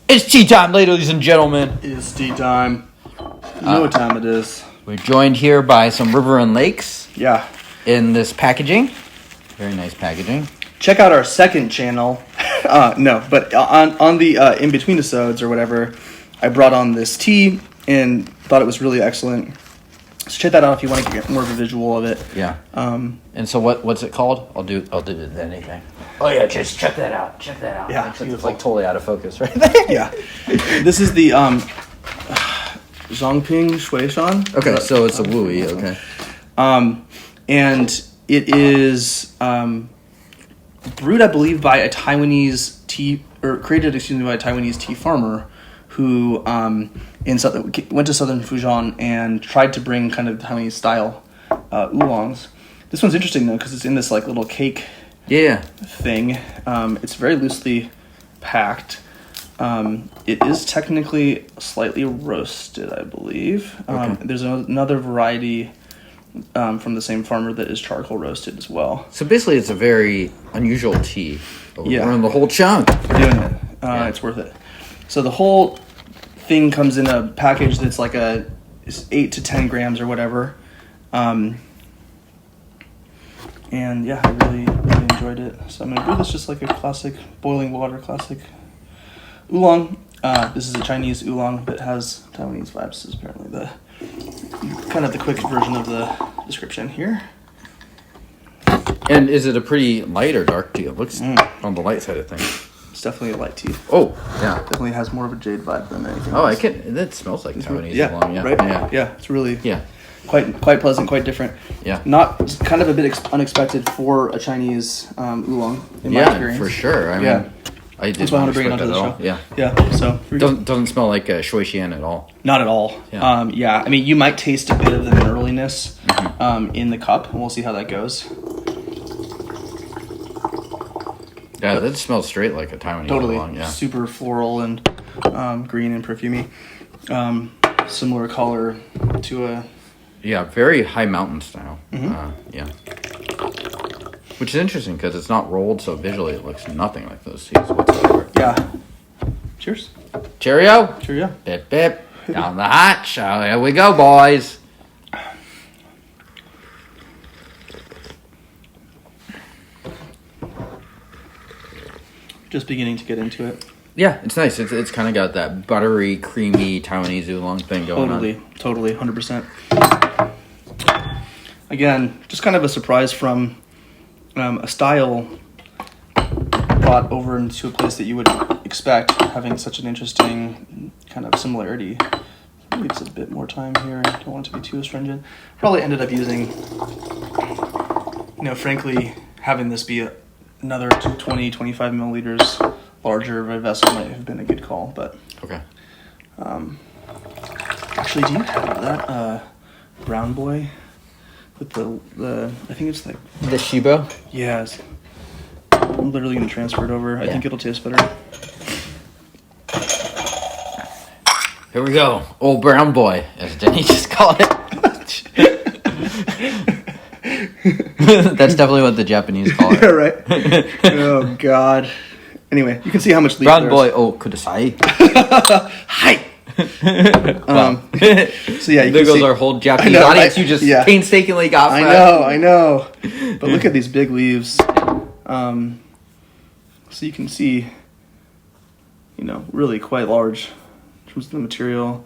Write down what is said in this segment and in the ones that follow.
It's tea time, ladies and gentlemen. It is tea time. You know what time it is. We're joined here by some River and Lakes. Yeah. In this packaging. Very nice packaging. Check out our second channel. But on the in between episodes or whatever, I brought on this tea and thought it was really excellent. So check that out if you want to get more of a visual of it. Yeah. And so what's it called? I'll do anything. Oh yeah, just check that out. Check that out. Yeah, it's like totally out of focus right there. Yeah. This is the Zhangping Shuixian. Okay, so it's a Wooey. Okay. And it is brewed, I believe, by a Taiwanese tea, or created, by a Taiwanese tea farmer who went to southern Fujian and tried to bring kind of Taiwanese style oolongs. This one's interesting though because it's in this like little cake thing. It's very loosely packed. It is technically slightly roasted, I believe. Okay. There's another variety from the same farmer that is charcoal roasted as well. So basically, it's a very unusual tea. But Yeah. we're in the whole chunk. We're doing it. It's worth it. So the whole thing comes in a package that's like it's 8 to 10 grams or whatever. And yeah, I really enjoyed it. So I'm going to brew this just like a classic boiling water classic oolong. This is a Chinese oolong that has Taiwanese vibes. This is apparently the kind of the quick version of the description here. And is it a pretty light or dark tea? It looks on the light side of things. It's definitely a light tea. Oh, yeah. Definitely has more of a jade vibe than anything Oh, else. that smells like Taiwanese oolong. Yeah, right? Yeah, it's really quite pleasant, quite different. Yeah. Not kind of a bit unexpected for a Chinese oolong in my experience. For sure. I mean, I didn't That's why I want to bring it onto the show. Yeah. Yeah. So doesn't smell like Shuixian at all. Not at all. Yeah. I mean, you might taste a bit of the mineralness in the cup, and we'll see how that goes. Yeah, that smells straight like a Taiwanese oolong. Yeah. Super floral and green and perfumey. Similar color to a... Yeah, very high mountain style. Yeah. Which is interesting because it's not rolled, so visually it looks nothing like those teas whatsoever. Yeah. Cheers. Cheerio. Cheerio. Bip, bip. Down the hatch. Here we go, boys. Just beginning to get into it. Yeah, it's nice. It's kind of got that buttery, creamy Taiwanese oolong thing going on. Totally, 100%. Again, just kind of a surprise from a style brought over into a place that you would expect, having such an interesting kind of similarity. Maybe it's a bit more time here. I don't want it to be too astringent. Probably ended up using, frankly, having this be another 20, 25 milliliters larger of a vessel might have been a good call, but... Okay. Actually, do you have that brown boy with the I think it's like... The Shibo? Yes. I'm literally going to transfer it over. I think it'll taste better. Here we go. Old brown boy, as Denny just called it. That's definitely what the Japanese call it. Yeah, right? Oh, God. Anyway, you can see how much leaf brown boy, kudasai. Hi! So yeah, there goes our whole Japanese audience. You just painstakingly got. I know. But look at these big leaves. So you can see, really quite large in terms of the material.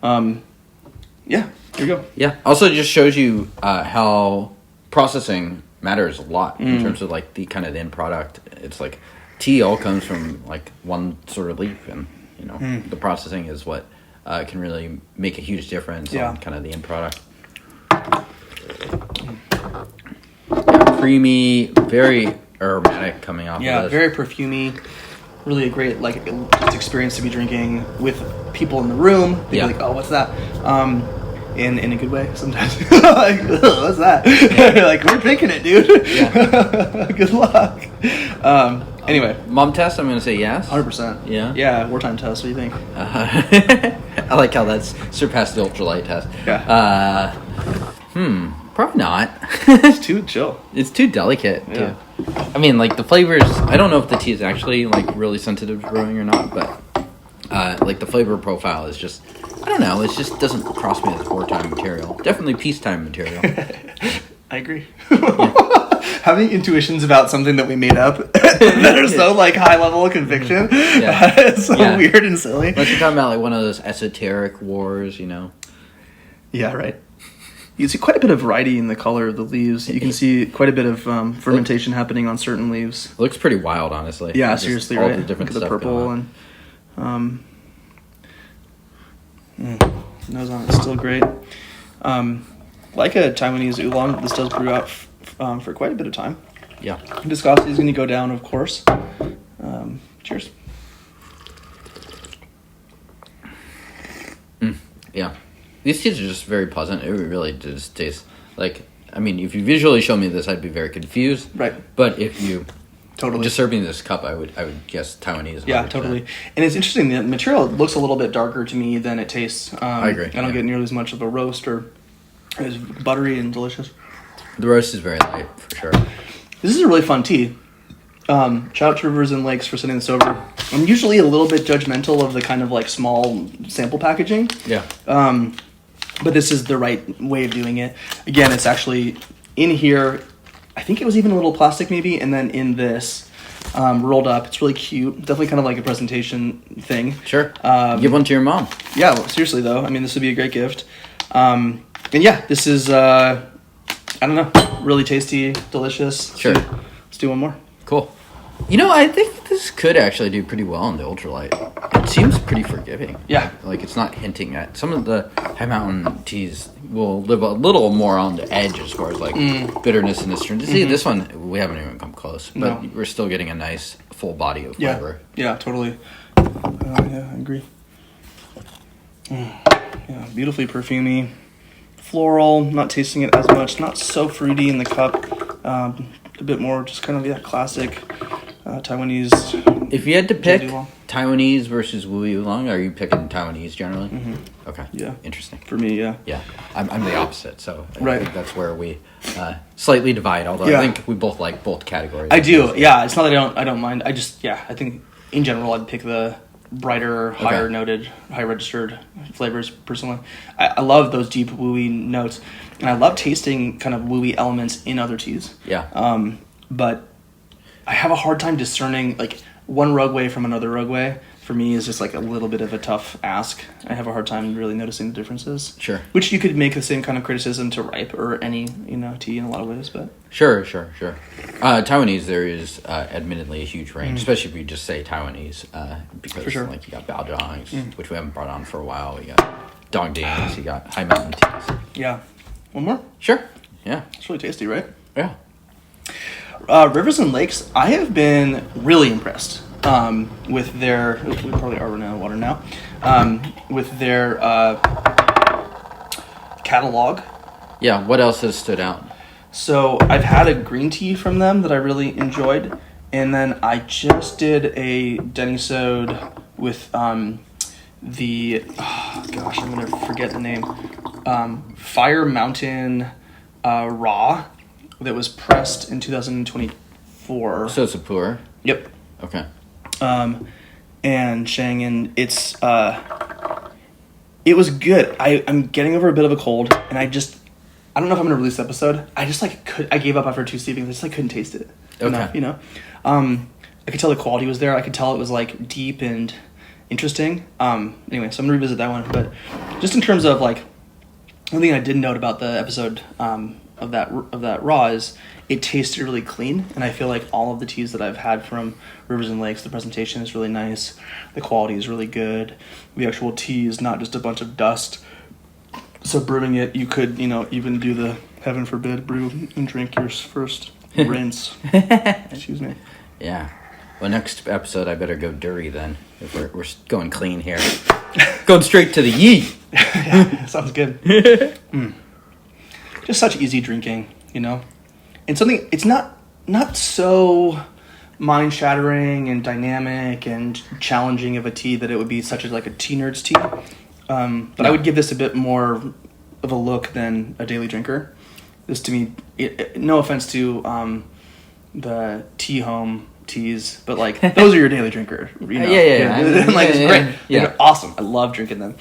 Yeah, here you go. Yeah. Also, just shows you how processing matters a lot in terms of like the kind of end product. It's like tea all comes from like one sort of leaf, and the processing is what can really make a huge difference on kind of the end product. Yeah, creamy, very aromatic coming off. Yeah, of this. very perfumey. Really a great just experience to be drinking with people in the room. They'd be like, "Oh, what's that?" In a good way sometimes. Like, what's that? Like, we're picking it, dude. Yeah. Good luck. Anyway, mom test. I'm gonna say yes. 100%. Yeah. Yeah. Wartime test. What do you think? I like how that's surpassed the ultralight test. Yeah. Probably not. It's too chill. It's too delicate. Yeah. I mean, like the flavors. I don't know if the tea is actually like really sensitive to brewing or not, but Like the flavor profile is just, I don't know, it just doesn't cross me as wartime material. Definitely peacetime material. I agree. Having intuitions about something that we made up that are so like high level of conviction is so weird and silly. Unless you're talking about like one of those esoteric wars, you know. Yeah, right. You see quite a bit of variety in the color of the leaves. You can see quite a bit of fermentation happening on certain leaves. It looks pretty wild, honestly. Yeah, just seriously, all right? the different Look at the stuff purple going on. Nose on it's still great. Like a Taiwanese oolong, this does brew out for quite a bit of time. Yeah. Viscosity is going to go down, of course. Cheers. Yeah. These teas are just very pleasant. It really just tastes like, I mean, if you visually show me this, I'd be very confused. Right. But if you Totally. just serving this cup, I would guess Taiwanese. 100%. Yeah, totally. And it's interesting. The material looks a little bit darker to me than it tastes. I agree. I don't get nearly as much of a roast, or it's buttery and delicious. The roast is very light, for sure. This is a really fun tea. Shout out to Rivers and Lakes for sending this over. I'm usually a little bit judgmental of the kind of like small sample packaging. Yeah. But this is the right way of doing it. Again, it's actually in here. I think it was even a little plastic maybe, and then in this rolled up. It's really cute. Definitely kind of like a presentation thing. Sure. Give one to your mom. Yeah, well, seriously though. I mean, this would be a great gift. And yeah, this is, I don't know, really tasty, delicious. Sure. Let's do one more. Cool. You know, I think this could actually do pretty well in the ultralight. It seems pretty forgiving. Yeah. Like it's not hinting at, some of the high mountain teas will live a little more on the edge as far as like bitterness and astringency. This one, we haven't even come close, but we're still getting a nice full body of flavor. Yeah, totally. Yeah, I agree. Yeah, beautifully perfumey. Floral, not tasting it as much. Not so fruity in the cup. A bit more just kind of, classic Taiwanese. If you had to pick oolong. Taiwanese versus Wu Oolong, are you picking Taiwanese generally? Mm-hmm. Okay. Yeah. Interesting. For me, yeah. Yeah. I'm the opposite, so I Right. think that's where we slightly divide, although I think we both like both categories. I do, yeah. It's not that I don't mind. I just, I think in general I'd pick the brighter, higher noted, high registered flavors personally. I love those deep wooey notes, and I love tasting kind of wooey elements in other teas. Yeah. But I have a hard time discerning like one rogueway from another rogueway. For me, is just like a little bit of a tough ask. I have a hard time really noticing the differences. Sure. Which you could make the same kind of criticism to ripe or any tea in a lot of ways, but Sure. Taiwanese, there is admittedly a huge range, especially if you just say Taiwanese, because For sure. like you got Baojiangs, which we haven't brought on for a while. You got Dongdings, you got high mountain teas. yeah. One more? Sure. Yeah. It's really tasty, right? Yeah. Rivers and Lakes, I have been really impressed with their. We probably are running out of water now. With their catalog. Yeah. What else has stood out? So I've had a green tea from them that I really enjoyed, and then I just did a denisode with the I'm gonna forget the name. Fire Mountain Raw that was pressed in 2024. So it's a pour. Yep. Okay. And Shanghai, it's it was good. I'm getting over a bit of a cold, and I don't know if I'm gonna release the episode. I gave up after 2 steepings. I just couldn't taste it enough, I could tell the quality was there. I could tell it was like deep and interesting. Anyway, so I'm gonna revisit that one. But just in terms of like, one thing I did note about the episode of that raw is it tasted really clean, and I feel like all of the teas that I've had from Rivers and Lakes, the presentation is really nice, the quality is really good, the actual tea is not just a bunch of dust. So brewing it, you could even do the heaven forbid brew and drink your first rinse. Excuse me. Yeah. Well, next episode I better go dirty then. If we're going clean here, going straight to the yee. Yeah, sounds good. Just such easy drinking, and something. It's not so mind shattering and dynamic and challenging of a tea that it would be such like a tea nerd's tea. But I would give this a bit more of a look than a daily drinker. This to me, no offense to the Tea Home teas, but like those are your daily drinker. You know? Yeah. And, like, it's great. Yeah. They're awesome. I love drinking them.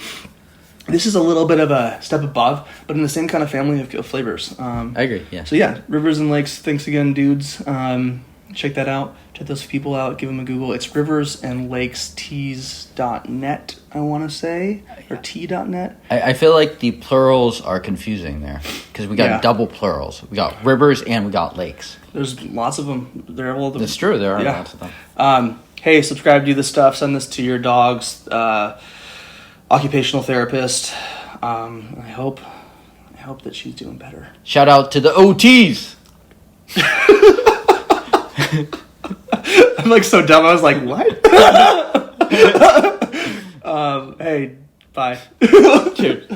This is a little bit of a step above, but in the same kind of family of flavors. I agree. Yeah. So yeah, Rivers and Lakes. Thanks again, dudes. Check that out. Check those people out. Give them a Google. It's riversandlakesteas.net, I want to say, or t.net. I feel like the plurals are confusing there because we got double plurals. We got rivers and we got lakes. There's lots of them. They're all. That's true. There are lots of them. Hey, subscribe, do this stuff. Send this to your dog's occupational therapist. I hope that she's doing better. Shout out to the OTs. I'm like so dumb. I was like, what? Hey, bye. Cheers.